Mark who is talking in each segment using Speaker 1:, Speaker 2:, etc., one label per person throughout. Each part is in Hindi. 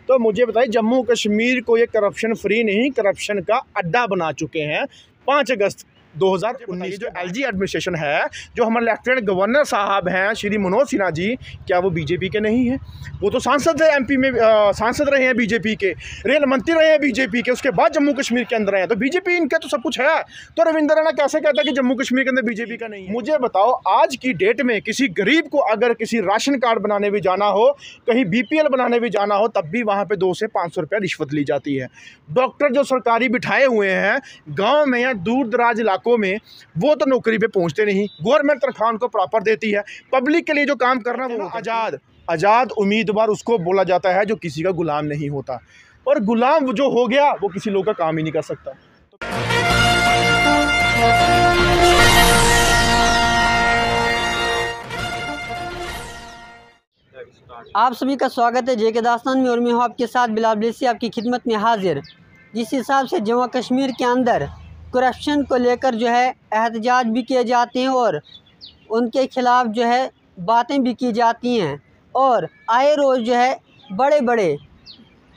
Speaker 1: तो मुझे बताइए, जम्मू कश्मीर को ये करप्शन फ्री नहीं, करप्शन का अड्डा बना चुके हैं। 5 अगस्त 2019 जो एलजी एडमिनिस्ट्रेशन है, जो हमारे लेफ्टिनेंट गवर्नर साहब हैं श्री मनोज सिन्हा जी, क्या वो बीजेपी के नहीं हैं? वो तो सांसद है, एमपी में सांसद रहे हैं बीजेपी के, रेल मंत्री रहे हैं बीजेपी के, उसके बाद जम्मू कश्मीर के अंदर आए हैं। तो बीजेपी इनका तो सब कुछ है, तो रविंद्र राणा कैसे कहता है कि जम्मू कश्मीर के अंदर बीजेपी का नहीं है? मुझे बताओ, आज की डेट में किसी गरीब को अगर किसी राशन कार्ड बनाने भी जाना हो, कहीं बीपीएल बनाने भी जाना हो, तब भी वहाँ पे 200 से 500 रुपया रिश्वत ली जाती है। डॉक्टर जो सरकारी बिठाए हुए हैं गाँव में या दूर दराज इलाकों में, वो तो नौकरी पे पहुंचते नहीं। गवर्नमेंट तनख्वाह उनको प्रॉपर देती है। पब्लिक के लिए जो काम करना वो आज़ाद उम्मीदवार उसको बोला जाता है जो किसी का गुलाम नहीं होता, और गुलाम जो हो गया वो किसी लोग का काम ही नहीं कर सकता।
Speaker 2: आप सभी का स्वागत है जेके दास्तान में, और मैं हूँ आपके साथ बिलाल ब्लेसी, आपकी खिदमत में हाजिर। जिस हिसाब से जम्मू कश्मीर के अंदर करप्शन को लेकर जो है एहतजाज भी किए जाते हैं और उनके ख़िलाफ़ जो है बातें भी की जाती हैं, और आए रोज़ जो है बड़े बड़े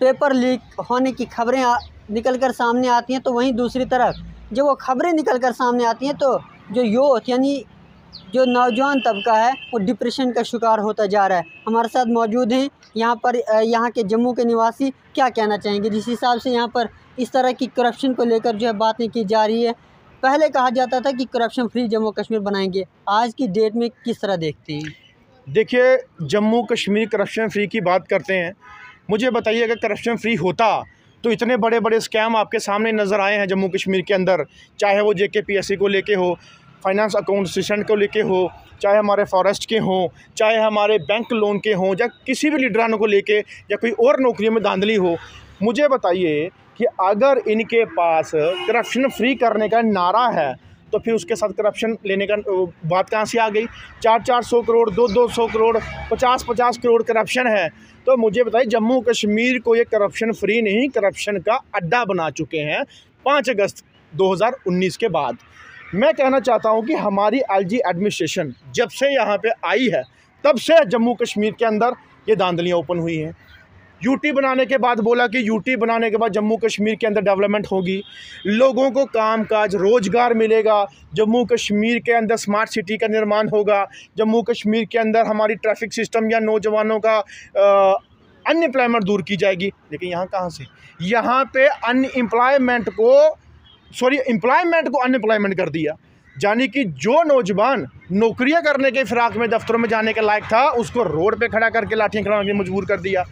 Speaker 2: पेपर लीक होने की खबरें निकल कर सामने आती हैं। तो वहीं दूसरी तरफ जब वो खबरें निकल कर सामने आती हैं तो जो यूथ यानी जो नौजवान तबका है वो डिप्रेशन का शिकार होता जा रहा है। हमारे साथ मौजूद हैं यहाँ के जम्मू के निवासी। क्या कहना चाहेंगे जिस हिसाब से यहाँ पर इस तरह की करप्शन को लेकर जो है बातें की जा रही है? पहले कहा जाता था कि करप्शन फ्री जम्मू कश्मीर बनाएंगे, आज की डेट में किस तरह देखते हैं?
Speaker 1: देखिए, जम्मू कश्मीर करप्शन फ्री की बात करते हैं। मुझे बताइए, अगर करप्शन फ्री होता तो इतने बड़े बड़े स्कैम आपके सामने नज़र आए हैं जम्मू कश्मीर के अंदर, चाहे वो JKPSC को लेके हो, फाइनेंस अकाउंट असिस्टेंट को लेके हो, चाहे हमारे फॉरेस्ट के हों, चाहे हमारे बैंक लोन के हों, या किसी भी लीडरानों को लेके, या कोई और नौकरियों में धांधली हो। मुझे बताइए कि अगर इनके पास करप्शन फ्री करने का नारा है तो फिर उसके साथ करप्शन लेने का बात कहाँ से आ गई? 400 करोड़, 200 करोड़, 50 करोड़ करप्शन है। तो मुझे बताइए, जम्मू कश्मीर को ये करप्शन फ्री नहीं, करप्शन का अड्डा बना चुके हैं 5 अगस्त 2019 के बाद। मैं कहना चाहता हूं कि हमारी एलजी एडमिनिस्ट्रेशन जब से यहाँ पे आई है, तब से जम्मू कश्मीर के अंदर ये धांधलियाँ ओपन हुई हैं। यूटी बनाने के बाद बोला कि यूटी बनाने के बाद जम्मू कश्मीर के अंदर डेवलपमेंट होगी, लोगों को कामकाज रोज़गार मिलेगा, जम्मू कश्मीर के अंदर स्मार्ट सिटी का निर्माण होगा, जम्मू कश्मीर के अंदर हमारी ट्रैफिक सिस्टम या नौजवानों का अनएम्प्लॉयमेंट दूर की जाएगी। लेकिन यहाँ कहाँ से? यहाँ पे एम्प्लॉयमेंट को अनएम्प्लॉयमेंट कर दिया। यानी कि जो नौजवान नौकरियां करने के फिराक में दफ्तरों में जाने के लायक था, उसको रोड पे खड़ा करके लाठियां खिलाने के मजबूर कर दिया।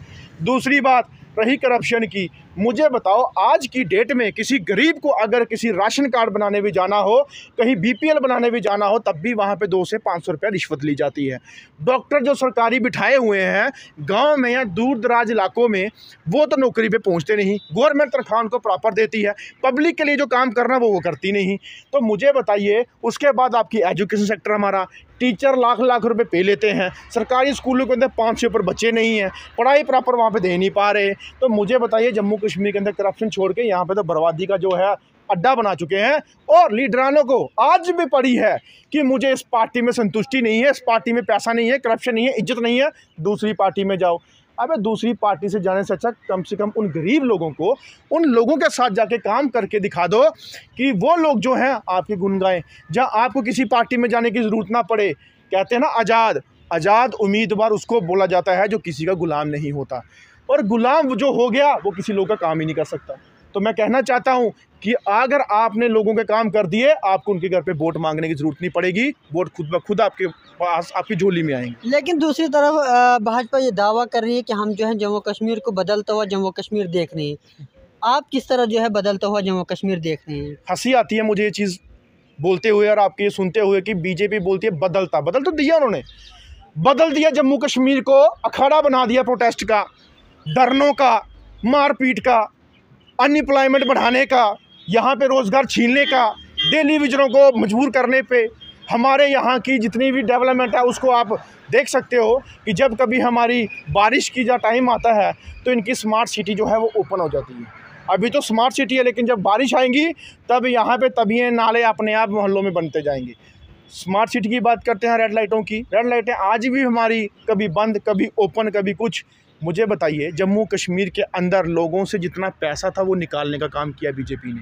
Speaker 1: दूसरी बात रही करप्शन की। मुझे बताओ, आज की डेट में किसी गरीब को अगर किसी राशन कार्ड बनाने भी जाना हो, कहीं बीपीएल बनाने भी जाना हो, तब भी वहाँ पे 200 से 500 रुपया रिश्वत ली जाती है। डॉक्टर जो सरकारी बिठाए हुए हैं गांव में या दूर दराज इलाकों में, वो तो नौकरी पे पहुँचते नहीं। गवर्नमेंट तनख्वाह उनको प्रॉपर देती है। पब्लिक के लिए जो काम करना वो करती नहीं। तो मुझे बताइए, उसके बाद आपकी एजुकेशन सेक्टर, हमारा टीचर लाख रुपए पे लेते हैं, सरकारी स्कूलों के अंदर 5 से ऊपर बच्चे नहीं हैं, पढ़ाई प्रॉपर वहाँ पे दे नहीं पा रहे। तो मुझे बताइए, जम्मू कश्मीर के अंदर करप्शन छोड़ के यहाँ पे तो बर्बादी का जो है अड्डा बना चुके हैं। और लीडरानों को आज भी पड़ी है कि मुझे इस पार्टी में संतुष्टि नहीं है, इस पार्टी में पैसा नहीं है, करप्शन नहीं है, इज्जत नहीं है, दूसरी पार्टी में जाओ। अबे दूसरी पार्टी से जाने से अच्छा कम से कम उन गरीब लोगों को, उन लोगों के साथ जाके काम करके दिखा दो कि वो लोग जो हैं आपके गुण गाएं, जहाँ आपको किसी पार्टी में जाने की ज़रूरत ना पड़े। कहते हैं ना, आज़ाद उम्मीदवार उसको बोला जाता है जो किसी का गुलाम नहीं होता, और गुलाम जो हो गया वो किसी लोग का काम ही नहीं कर सकता। तो मैं कहना चाहता हूं कि अगर आपने लोगों के काम कर दिए, आपको उनके घर पे वोट मांगने की ज़रूरत नहीं पड़ेगी, वोट खुद ब खुद आपके पास, आपकी झोली में आएंगे।
Speaker 2: लेकिन दूसरी तरफ भाजपा ये दावा कर रही है कि हम जो है जम्मू कश्मीर को बदलता हुआ जम्मू कश्मीर देख रहे हैं। आप किस तरह जो है बदलता हुआ जम्मू कश्मीर देख रहे हैं?
Speaker 1: हंसी आती है मुझे ये चीज़ बोलते हुए और आपके सुनते हुए कि बीजेपी बोलती है बदल तो दिया, उन्होंने बदल दिया। जम्मू कश्मीर को अखाड़ा बना दिया प्रोटेस्ट का, धरनों का, मारपीट का, अनएम्प्लॉयमेंट बढ़ाने का, यहाँ पे रोज़गार छीनने का, दिल्ली विजरों को मजबूर करने पे। हमारे यहाँ की जितनी भी डेवलपमेंट है उसको आप देख सकते हो कि जब कभी हमारी बारिश की जो टाइम आता है तो इनकी स्मार्ट सिटी जो है वो ओपन हो जाती है। अभी तो स्मार्ट सिटी है, लेकिन जब बारिश आएंगी तब यहाँ पे तभी नाले अपने आप मोहल्लों में बनते जाएंगे। स्मार्ट सिटी की बात करते हैं, रेड लाइटों की, रेड लाइटें आज भी हमारी कभी बंद, कभी ओपन, कभी कुछ। मुझे बताइए, जम्मू कश्मीर के अंदर लोगों से जितना पैसा था वो निकालने का काम किया बीजेपी ने,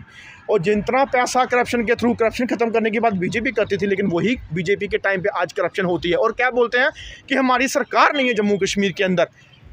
Speaker 1: और जितना पैसा करप्शन के थ्रू, करप्शन खत्म करने की बात बीजेपी करती थी, लेकिन वही बीजेपी के टाइम पे आज करप्शन होती है। और क्या बोलते हैं कि हमारी सरकार नहीं है जम्मू कश्मीर के अंदर।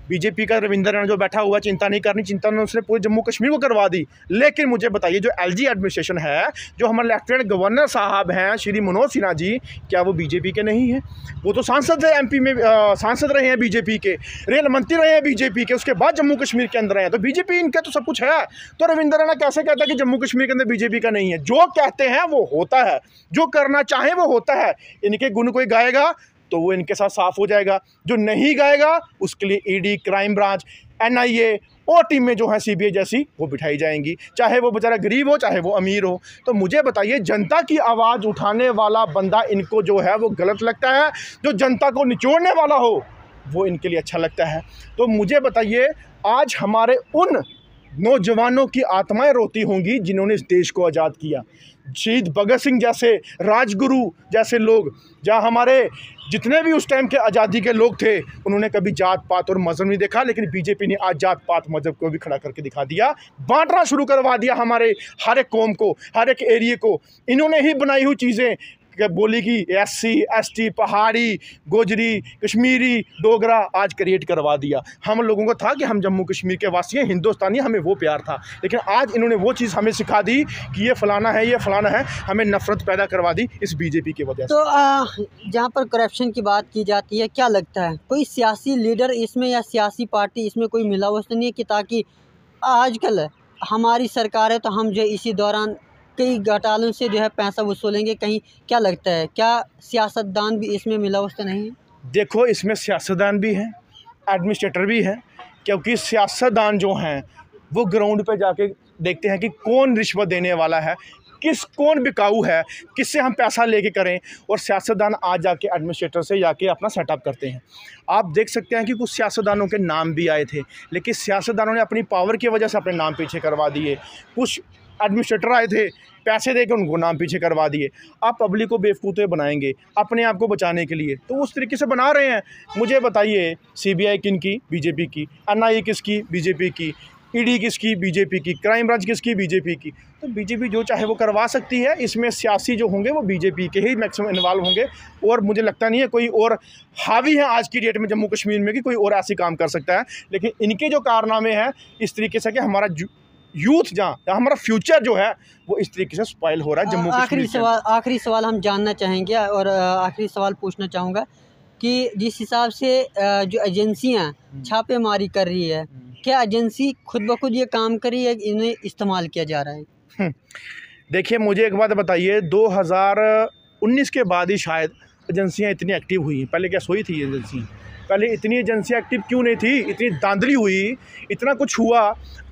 Speaker 1: बीजेपी का रविंदर रैना जो बैठा हुआ, चिंता नहीं करनी, चिंता ने उसने पूरे जम्मू कश्मीर को करवा दी। लेकिन मुझे बताइए, जो एलजी एडमिनिस्ट्रेशन है, जो हमारे लेफ्टिनेंट गवर्नर साहब हैं श्री मनोज सिन्हा जी, क्या वो बीजेपी के नहीं हैं? वो तो सांसद है, एमपी में सांसद रहे हैं बीजेपी के, रेल मंत्री रहे हैं बीजेपी के, उसके बाद जम्मू कश्मीर के अंदर हैं। तो बीजेपी इनका तो सब कुछ है। तो रविंदर रैना कैसे कहता है कि जम्मू कश्मीर के अंदर बीजेपी का नहीं है? जो कहते हैं वो होता है, जो करना चाहे वो होता है। इनके गुण कोई गाएगा तो वो इनके साथ साफ हो जाएगा, जो नहीं गाएगा उसके लिए ईडी, क्राइम ब्रांच, एनआईए और टीमें जो हैं सीबीआई जैसी वो बिठाई जाएंगी, चाहे वो बेचारा गरीब हो चाहे वो अमीर हो। तो मुझे बताइए, जनता की आवाज़ उठाने वाला बंदा इनको जो है वो गलत लगता है, जो जनता को निचोड़ने वाला हो वो इनके लिए अच्छा लगता है। तो मुझे बताइए, आज हमारे उन नौजवानों की आत्माएं रोती होंगी जिन्होंने इस देश को आज़ाद किया। शहीद भगत सिंह जैसे, राजगुरु जैसे लोग, जहाँ हमारे जितने भी उस टाइम के आज़ादी के लोग थे, उन्होंने कभी जात पात और मज़हब नहीं देखा, लेकिन बीजेपी ने आज जात पात मज़हब को भी खड़ा करके दिखा दिया, बांटना शुरू करवा दिया हमारे हर एक कौम को, हर एक एरिए को। इन्होंने ही बनाई हुई चीज़ें बोली कि एससी, एसटी, पहाड़ी, गोजरी, कश्मीरी, डोगरा आज क्रिएट करवा दिया। हम लोगों को था कि हम जम्मू कश्मीर के वासी हैं, हिंदुस्तानी, हमें वो प्यार था, लेकिन आज इन्होंने वो चीज़ हमें सिखा दी कि ये फ़लाना है, ये फ़लाना है, हमें नफ़रत पैदा करवा दी इस बीजेपी की वजह से।
Speaker 2: तो जहाँ पर करप्शन की बात की जाती है, क्या लगता है कोई सियासी लीडर इसमें या सियासी पार्टी इसमें कोई मिलावट नहीं है कि ताकि आजकल हमारी सरकार है तो हम जो इसी दौरान कई घोटालों से जो है पैसा वसूलेंगे, कहीं क्या लगता है क्या सियासतदान भी इसमें मिलावट तो नहीं है?
Speaker 1: देखो, इसमें सियासतदान भी हैं, एडमिनिस्ट्रेटर भी हैं, क्योंकि सियासतदान जो हैं वो ग्राउंड पे जाके देखते हैं कि कौन रिश्वत देने वाला है, कौन बिकाऊ है, किससे हम पैसा लेके करें, और सियासतदान आज जाके एडमिनिस्ट्रेटर से जाके अपना सेटअप करते हैं। आप देख सकते हैं कि कुछ सियासतदानों के नाम भी आए थे, लेकिन सियासतदानों ने अपनी पावर की वजह से अपने नाम पीछे करवा दिए। कुछ एडमिनिस्ट्रेटर आए थे, पैसे देकर उनको नाम पीछे करवा दिए। आप पब्लिक को बेवकूफ़ बनाएंगे अपने आप को बचाने के लिए, तो उस तरीके से बना रहे हैं। मुझे बताइए, सीबीआई किनकी? बीजेपी की। एनआईए किसकी? बीजेपी की। ईडी किसकी? बीजेपी की। क्राइम ब्रांच किसकी? बीजेपी की। तो बीजेपी जो चाहे वो करवा सकती है। इसमें सियासी जो होंगे वो बीजेपी के ही मैक्सिमम इन्वॉल्व होंगे, और मुझे लगता नहीं है कोई और हावी है आज की डेट में जम्मू कश्मीर में कि कोई और ऐसे काम कर सकता है। लेकिन इनके जो कारनामे हैं इस तरीके से कि हमारा यूथ जहाँ हमारा फ्यूचर जो है वो इस तरीके से स्पॉइल हो रहा है जम्मू कश्मीर।
Speaker 2: आखिरी सवाल हम जानना चाहेंगे, और आखिरी सवाल पूछना चाहूँगा कि जिस हिसाब से जो एजेंसियाँ छापेमारी कर रही है, क्या एजेंसी खुद ब खुद ये काम कर रही है, इन्हें इस्तेमाल किया जा रहा है?
Speaker 1: देखिए, मुझे एक बात बताइए, 2019 के बाद ही शायद एजेंसियाँ इतनी एक्टिव हुई हैं। पहले क्या सोई थी एजेंसी? पहले इतनी एजेंसियाँ एक्टिव क्यों नहीं थी? इतनी धांधली हुई, इतना कुछ हुआ,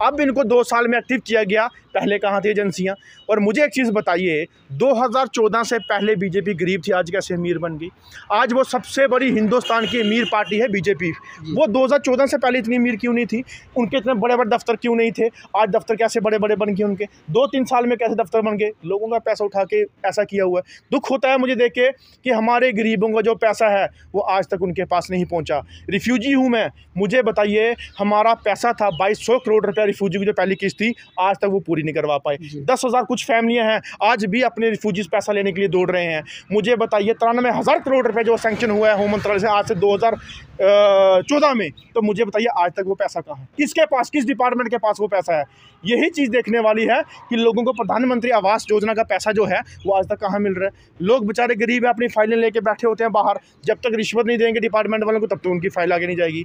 Speaker 1: अब इनको 2 साल में एक्टिव किया गया। पहले कहाँ थी एजेंसियाँ? और मुझे एक चीज़ बताइए, 2014 से पहले बीजेपी गरीब थी, आज कैसे अमीर बन गई? आज वो सबसे बड़ी हिंदुस्तान की अमीर पार्टी है बीजेपी। वो 2014 से पहले इतनी अमीर क्यों नहीं थी? उनके इतने बड़े बड़े दफ्तर क्यों नहीं थे? आज दफ्तर कैसे बड़े बड़े बन गए उनके? 2-3 साल में कैसे दफ्तर बन गए? लोगों का पैसा उठा के ऐसा किया हुआ है। दुख होता है मुझे देख के कि हमारे गरीबों का जो पैसा है वो आज तक उनके पास नहीं पहुँचा। रिफ्यूजी हूँ मैं, मुझे बताइए, हमारा पैसा था 2200 करोड़ रुपया रिफ्यूजी की जो पहली किस्त थी, आज तक वो पूरी नहीं करवा पाए। 10,000 कुछ फैमिलियां हैं आज भी अपने रिफ्यूजीज पैसा लेने के लिए दौड़ रहे हैं। मुझे बताइए, 93,000 करोड़ रुपए जो सैंक्शन हुआ है होम मंत्रालय से आज से 2014 में, तो मुझे बताइए आज तक वो पैसा कहाँ है? किसके पास, किस डिपार्टमेंट के पास वो पैसा है? यही चीज़ देखने वाली है कि लोगों को प्रधानमंत्री आवास योजना का पैसा जो है वो आज तक कहाँ मिल रहा है। लोग बेचारे गरीब है, अपनी फाइलें लेके बैठे होते हैं बाहर, जब तक रिश्वत नहीं देंगे डिपार्टमेंट वालों को तब तक उनकी फाइल आगे नहीं जाएगी।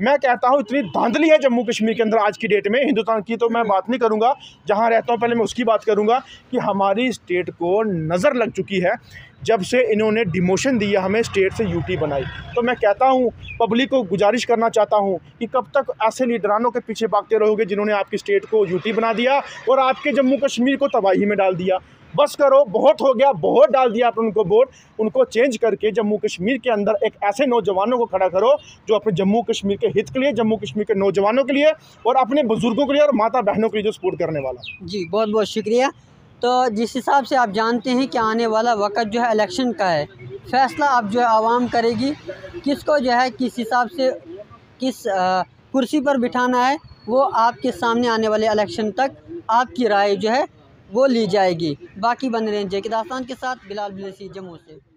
Speaker 1: मैं कहता हूँ इतनी धांधली है जम्मू कश्मीर के अंदर आज की डेट में। हिंदुस्तान की तो मैं बात नहीं करूँगा, जहाँ रहता हूँ पहले मैं उसकी बात करूँगा कि हमारी स्टेट को नज़र लग चुकी है जब से इन्होंने डिमोशन दिया, हमें स्टेट से यूटी बनाई। तो मैं कहता हूँ, पब्लिक को गुजारिश करना चाहता हूँ कि कब तक ऐसे लीडरानों के पीछे भागते रहोगे जिन्होंने आपकी स्टेट को यूटी बना दिया और आपके जम्मू कश्मीर को तबाही में डाल दिया। बस करो, बहुत हो गया, बहुत डाल दिया आपने उनको वोट। उनको चेंज करके जम्मू कश्मीर के अंदर एक ऐसे नौजवानों को खड़ा करो जो अपने जम्मू कश्मीर के हित के लिए, जम्मू कश्मीर के नौजवानों के लिए और अपने बुजुर्गों के लिए और माता बहनों के लिए जो सपोर्ट करने वाला।
Speaker 2: जी, बहुत बहुत शुक्रिया। तो जिस हिसाब से आप जानते हैं कि आने वाला वक्त जो है इलेक्शन का है, फैसला अब जो है आवाम करेगी किसको जो है किस हिसाब से किस कुर्सी पर बिठाना है वो आपके सामने आने वाले इलेक्शन तक आपकी राय जो है वो ली जाएगी। बाकी बन रहे हैं जे के दास्तान के साथ, बिलाल ब्लेसी जम्मू से।